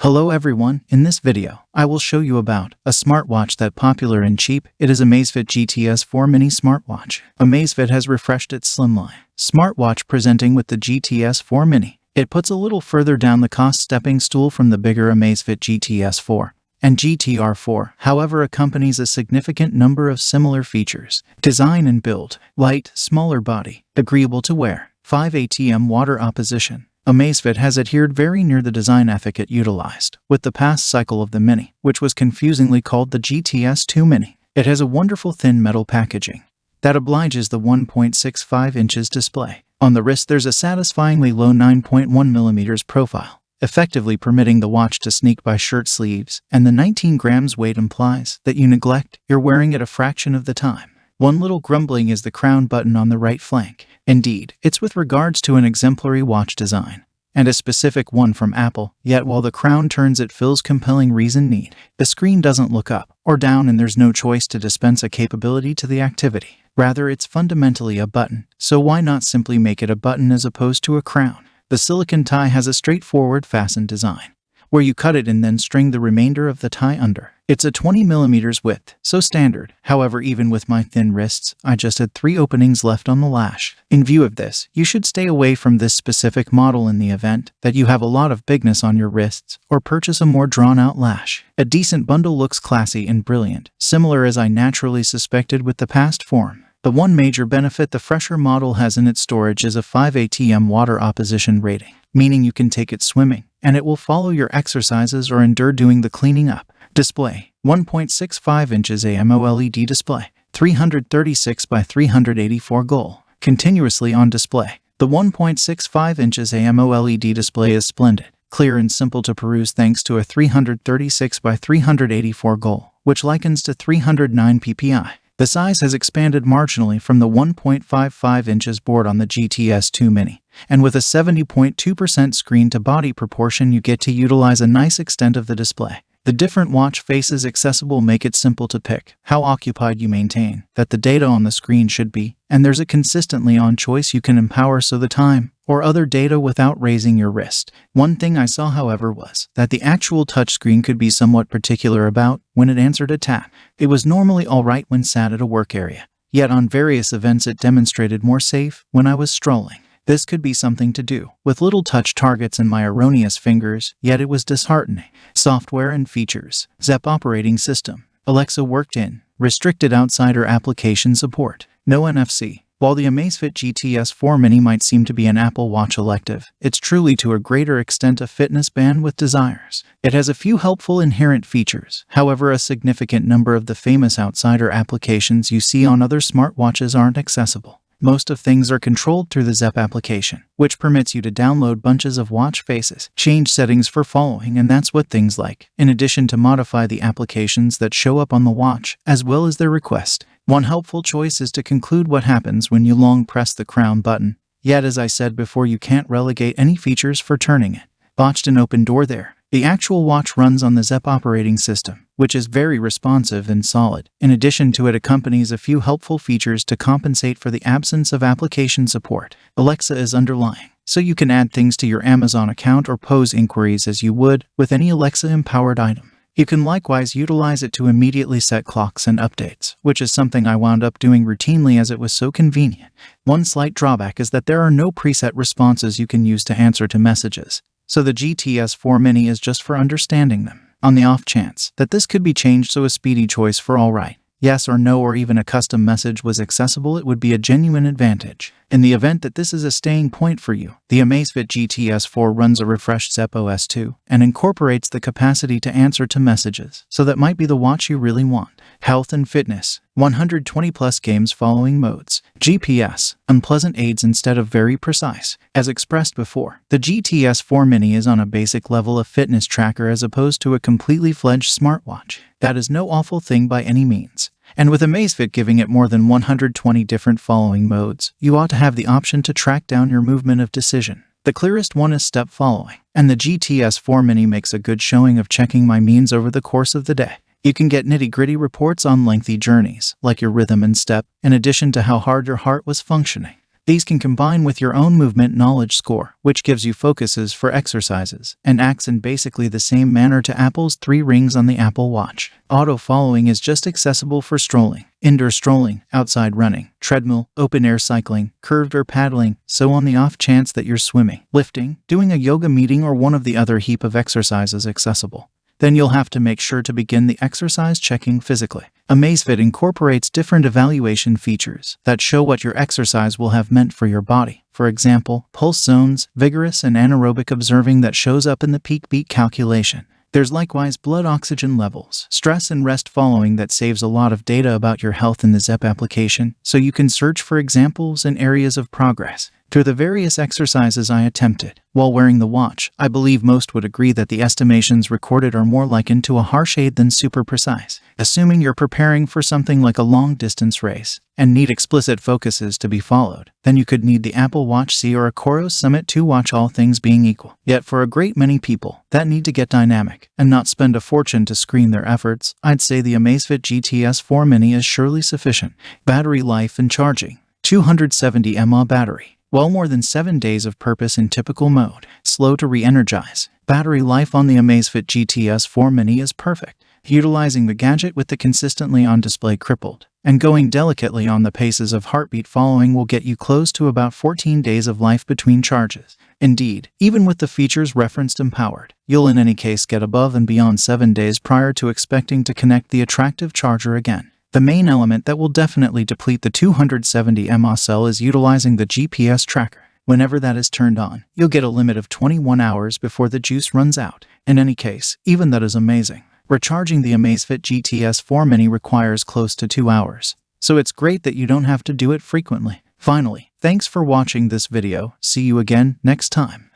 Hello everyone, in this video, I will show you about a smartwatch that popular and cheap. It is Amazfit GTS 4 Mini Smartwatch. Amazfit has refreshed its slimline smartwatch presenting with the GTS 4 Mini. It puts a little further down the cost stepping stool from the bigger Amazfit GTS 4 and GTR 4, however accompanies a significant number of similar features. Design and build: light, smaller body, agreeable to wear, 5 ATM water opposition. Amazfit has adhered very near the design ethic it utilized with the past cycle of the Mini, which was confusingly called the GTS 2 Mini. It has a wonderful thin metal packaging that obliges the 1.65 inches display. On the wrist there's a satisfyingly low 9.1 mm profile, effectively permitting the watch to sneak by shirt sleeves, and the 19 grams weight implies that you neglect you're wearing it a fraction of the time. One little grumbling is the crown button on the right flank. Indeed, it's with regards to an exemplary watch design, and a specific one from Apple, yet while the crown turns it fills compelling reason need. The screen doesn't look up or down and there's no choice to dispense a capability to the activity. Rather, it's fundamentally a button, so why not simply make it a button as opposed to a crown? The silicone tie has a straightforward fastened design, where you cut it and then string the remainder of the tie under. It's a 20 mm width, so standard. However, even with my thin wrists, I just had 3 openings left on the lash. In view of this, you should stay away from this specific model in the event that you have a lot of bigness on your wrists, or purchase a more drawn-out lash. A decent bundle looks classy and brilliant, similar as I naturally suspected with the past form. The one major benefit the fresher model has in its storage is a 5 ATM water opposition rating, meaning you can take it swimming, and it will follow your exercises or endure doing the cleaning up. Display: 1.65 inches AMOLED display, 336 by 384 goal, continuously on display. The 1.65 inches AMOLED display is splendid, clear and simple to peruse thanks to a 336 by 384 goal, which likens to 309 ppi. The size has expanded marginally from the 1.55 inches board on the GTS 2 Mini, and with a 70.2% screen-to-body proportion you get to utilize a nice extent of the display. The different watch faces accessible make it simple to pick how occupied you maintain that the data on the screen should be, and there's a consistently on choice you can empower so the time or other data without raising your wrist. One thing I saw, however, was that the actual touchscreen could be somewhat particular about when it answered a tap. It was normally alright when sat at a work area, yet on various events it demonstrated more safe when I was strolling. This could be something to do with little touch targets and my erroneous fingers, yet it was disheartening. Software and features: ZEP operating system, Alexa worked in, restricted outsider application support, no NFC. While the Amazfit GTS 4 Mini might seem to be an Apple Watch elective, it's truly to a greater extent a fitness band with desires. It has a few helpful inherent features, however a significant number of the famous outsider applications you see on other smartwatches aren't accessible. Most of things are controlled through the ZEP application, which permits you to download bunches of watch faces, change settings for following, and that's what things like, in addition to modify the applications that show up on the watch, as well as their request. One helpful choice is to conclude what happens when you long press the crown button, yet as I said before you can't relegate any features for turning it. Botched an open door there. The actual watch runs on the ZEP operating system, which is very responsive and solid. In addition to it accompanies a few helpful features to compensate for the absence of application support. Alexa is underlying, so you can add things to your Amazon account or pose inquiries as you would with any Alexa-empowered item. You can likewise utilize it to immediately set clocks and updates, which is something I wound up doing routinely as it was so convenient. One slight drawback is that there are no preset responses you can use to answer to messages, so the GTS 4 Mini is just for understanding them. On the off chance that this could be changed so a speedy choice for all right, yes or no, or even a custom message was accessible, it would be a genuine advantage. In the event that this is a staying point for you, the Amazfit GTS 4 runs a refreshed ZEP OS 2 and incorporates the capacity to answer to messages, so that might be the watch you really want. Health and fitness: 120 plus games following modes. GPS: unpleasant aids instead of very precise. As expressed before, the GTS 4 Mini is on a basic level of fitness tracker as opposed to a completely fledged smartwatch. That is no awful thing by any means. And with Amazfit giving it more than 120 different following modes, you ought to have the option to track down your movement of decision. The clearest one is step following, and the GTS 4 Mini makes a good showing of checking my means over the course of the day. You can get nitty-gritty reports on lengthy journeys, like your rhythm and step, in addition to how hard your heart was functioning. These can combine with your own movement knowledge score, which gives you focuses for exercises, and acts in basically the same manner to Apple's 3 rings on the Apple Watch. Auto-following is just accessible for strolling, indoor strolling, outside running, treadmill, open-air cycling, curved or paddling, so on the off chance that you're swimming, lifting, doing a yoga meeting or one of the other heap of exercises accessible. Then you'll have to make sure to begin the exercise checking physically. Amazfit incorporates different evaluation features that show what your exercise will have meant for your body. For example, pulse zones, vigorous and anaerobic observing that shows up in the peak beat calculation. There's likewise blood oxygen levels, stress and rest following that saves a lot of data about your health in the ZEP application, so you can search for examples and areas of progress. Through the various exercises I attempted while wearing the watch, I believe most would agree that the estimations recorded are more likened to a harsh aid than super precise. Assuming you're preparing for something like a long-distance race and need explicit focuses to be followed, then you could need the Apple Watch C or a Coros Summit 2 watch, all things being equal. Yet for a great many people that need to get dynamic and not spend a fortune to screen their efforts, I'd say the Amazfit GTS 4 Mini is surely sufficient. Battery life and charging. 270 mAh battery. Well, more than 7 days of purpose in typical mode. Slow to re-energize. Battery life on the Amazfit GTS 4 Mini is perfect. Utilizing the gadget with the consistently on-display crippled and going delicately on the paces of heartbeat following will get you close to about 14 days of life between charges. Indeed, even with the features referenced empowered, you'll in any case get above and beyond 7 days prior to expecting to connect the attractive charger again. The main element that will definitely deplete the 270 mAh cell is utilizing the GPS tracker. Whenever that is turned on, you'll get a limit of 21 hours before the juice runs out. In any case, even that is amazing. Recharging the Amazfit GTS 4 Mini requires close to 2 hours, so it's great that you don't have to do it frequently. Finally, thanks for watching this video. See you again next time.